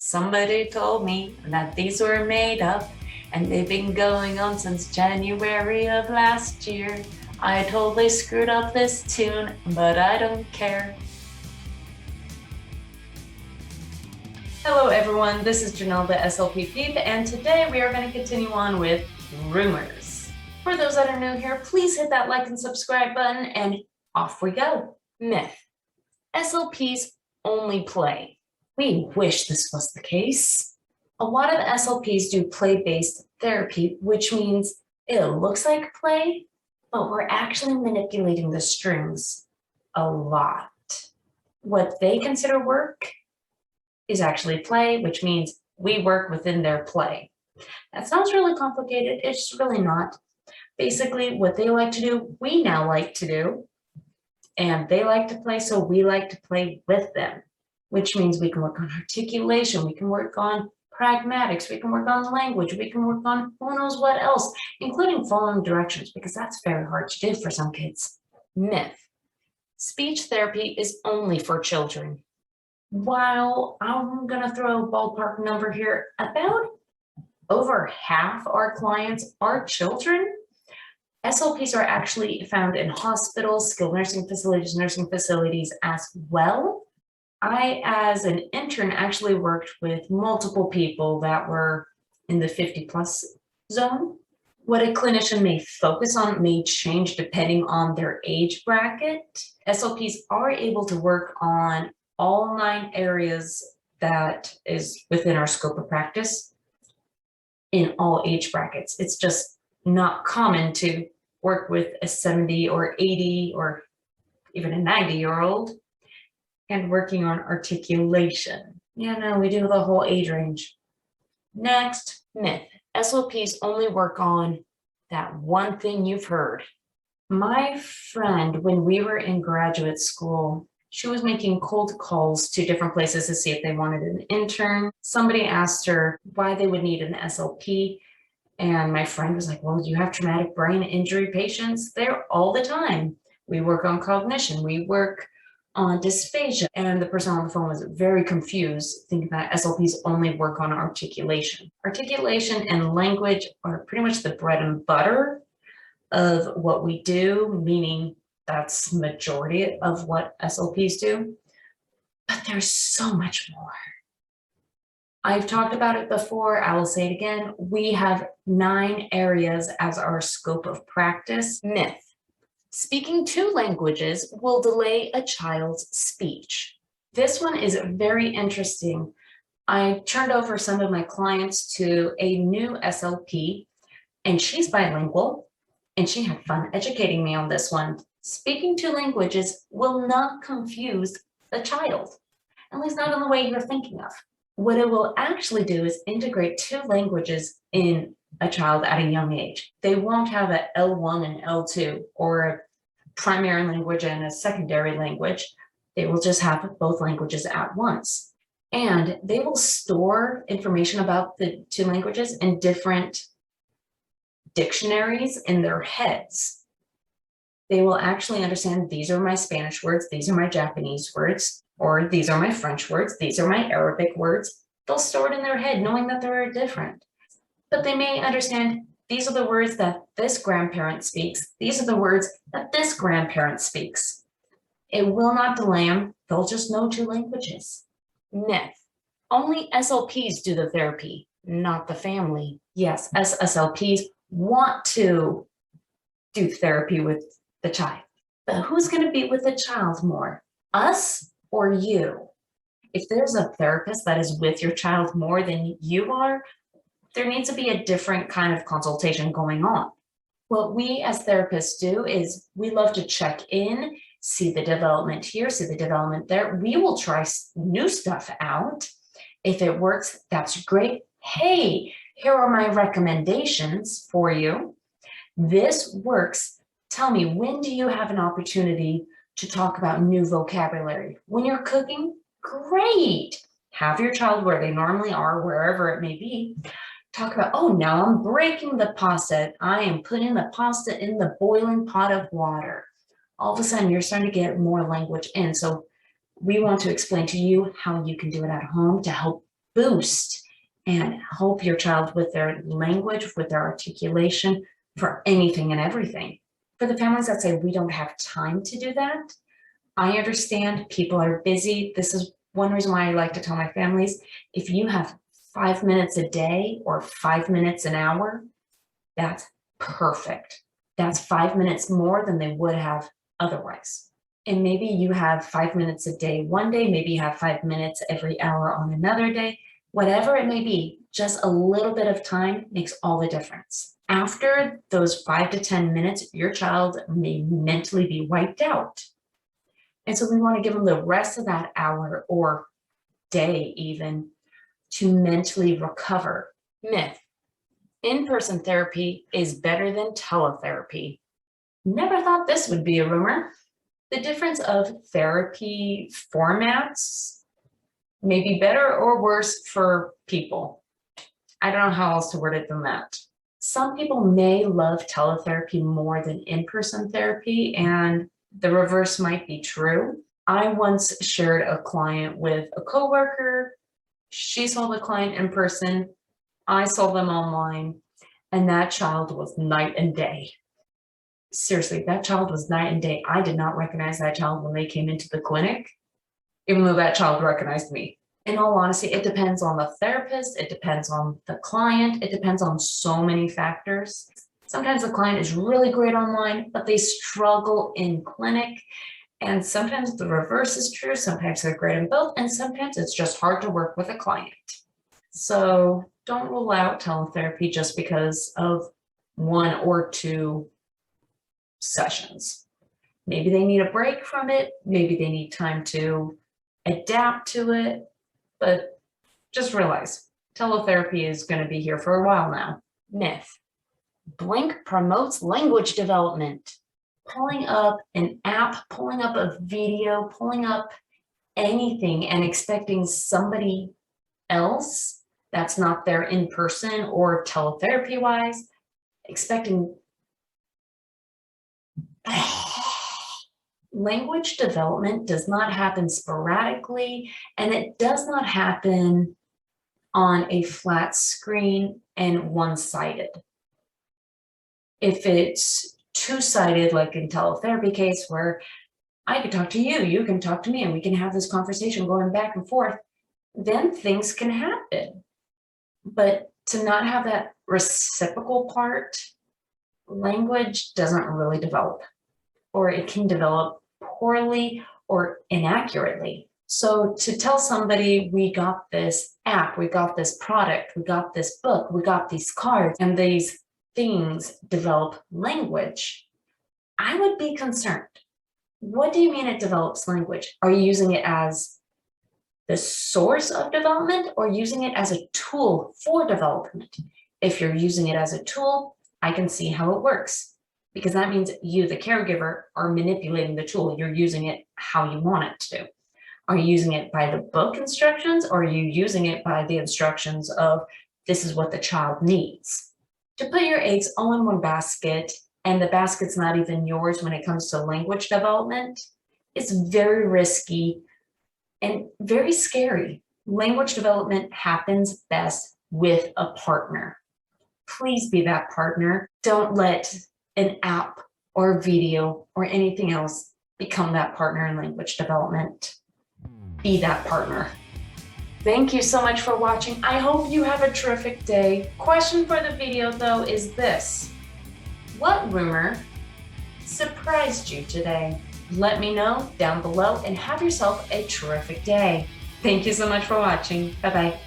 Somebody told me that these were made up, and they've been going on since January of last year. I totally screwed up this tune, but I don't care. Hello everyone, this is Janelle, the SLP Peep, and today we are going to continue on with rumors. For those that are new here, please hit that like and subscribe button, and off we go. Myth. SLPs only play. We wish this was the case. A lot of SLPs do play-based therapy, which means it looks like play, but we're actually manipulating the strings a lot. What they consider work is actually play, which means we work within their play. That sounds really complicated. It's really not. Basically, what they like to do, we now like to do, and they like to play, so we like to play with them, which means we can work on articulation, we can work on pragmatics, we can work on language, we can work on who knows what else, including following directions, because that's very hard to do for some kids. Myth. Speech therapy is only for children. While I'm going to throw a ballpark number here, about over half our clients are children. SLPs are actually found in hospitals, skilled nursing facilities as well. I, as an intern, actually worked with multiple people that were in the 50+ zone. What a clinician may focus on may change depending on their age bracket. SLPs are able to work on all 9 areas that is within our scope of practice in all age brackets. It's just not common to work with a 70 or 80 or even a 90-year-old and working on articulation. Yeah, no, we do the whole age range. Next, myth. SLPs only work on that one thing you've heard. My friend, when we were in graduate school, she was making cold calls to different places to see if they wanted an intern. Somebody asked her why they would need an SLP. And my friend was like, well, you have traumatic brain injury patients there all the time. We work on cognition. We work on dysphagia. And the person on the phone was very confused, thinking that SLPs only work on articulation. Articulation and language are pretty much the bread and butter of what we do, meaning that's majority of what SLPs do. But there's so much more. I've talked about it before, I will say it again. We have 9 areas as our scope of practice. Myth. Speaking 2 languages will delay a child's speech. This one is very interesting. I turned over some of my clients to a new SLP, and she's bilingual, and she had fun educating me on this one. Speaking 2 languages will not confuse a child, at least not in the way you're thinking of. What it will actually do is integrate 2 languages in a child at a young age. They won't have a L1 and L2 or a primary language and a secondary language. They will just have both languages at once. And they will store information about the 2 languages in different dictionaries in their heads. They will actually understand these are my Spanish words, these are my Japanese words, or these are my French words, these are my Arabic words. They'll store it in their head knowing that they're different. But they may understand these are the words that this grandparent speaks. These are the words that this grandparent speaks. It will not delay them. They'll just know 2 languages. Myth. Only SLPs do the therapy, not the family. Yes, SLPs want to do therapy with the child. But who's going to be with the child more? Us or you? If there's a therapist that is with your child more than you are, there needs to be a different kind of consultation going on. What we as therapists do is we love to check in, see the development here, see the development there. We will try new stuff out. If it works, that's great. Hey, here are my recommendations for you. This works. Tell me, when do you have an opportunity to talk about new vocabulary? When you're cooking? Great. Have your child where they normally are, wherever it may be. Talk about, oh, now I'm breaking the pasta. I am putting the pasta in the boiling pot of water. All of a sudden, you're starting to get more language in. So we want to explain to you how you can do it at home to help boost and help your child with their language, with their articulation, for anything and everything. For the families that say we don't have time to do that, I understand people are busy. This is one reason why I like to tell my families, if you have 5 minutes a day or 5 minutes an hour, that's perfect. That's 5 minutes more than they would have otherwise. And maybe you have 5 minutes a day one day, maybe you have 5 minutes every hour on another day, whatever it may be, just a little bit of time makes all the difference. After those 5 to 10 minutes, your child may mentally be wiped out. And so we want to give them the rest of that hour or day even to mentally recover. Myth: in-person therapy is better than teletherapy. Never thought this would be a rumor. The difference of therapy formats may be better or worse for people. I don't know how else to word it than that. Some people may love teletherapy more than in-person therapy, and the reverse might be true. I once shared a client with a coworker. She saw the client in person. I saw them online, and that child was night and day. Seriously, that child was night and day. I did not recognize that child when they came into the clinic, even though that child recognized me. In all honesty, it depends on the therapist, it depends on the client, it depends on so many factors. Sometimes the client is really great online, but they struggle in clinic. And sometimes the reverse is true. Sometimes they're great in both, and sometimes it's just hard to work with a client. So don't rule out teletherapy just because of 1 or 2 sessions. Maybe they need a break from it. Maybe they need time to adapt to it. But just realize teletherapy is going to be here for a while now. Myth: Blink promotes language development. Pulling up an app, pulling up a video, pulling up anything and expecting somebody else that's not there in person or teletherapy wise, expecting language development does not happen sporadically, and it does not happen on a flat screen and one-sided. If it's two-sided, like in teletherapy case where I can talk to you, you can talk to me, and we can have this conversation going back and forth, then things can happen. But to not have that reciprocal part, language doesn't really develop, or it can develop poorly or inaccurately. So to tell somebody, we got this app, we got this product, we got this book, we got these cards, and these things develop language, I would be concerned. What do you mean it develops language? Are you using it as the source of development or using it as a tool for development? If you're using it as a tool, I can see how it works, because that means you, the caregiver, are manipulating the tool. You're using it how you want it to. Are you using it by the book instructions, or are you using it by the instructions of this is what the child needs? To put your eggs all in one basket, and the basket's not even yours when it comes to language development, it's very risky and very scary. Language development happens best with a partner. Please be that partner. Don't let an app or video or anything else become that partner in language development. Be that partner. Thank you so much for watching. I hope you have a terrific day. Question for the video though is this: what rumor surprised you today? Let me know down below and have yourself a terrific day. Thank you so much for watching. Bye-bye.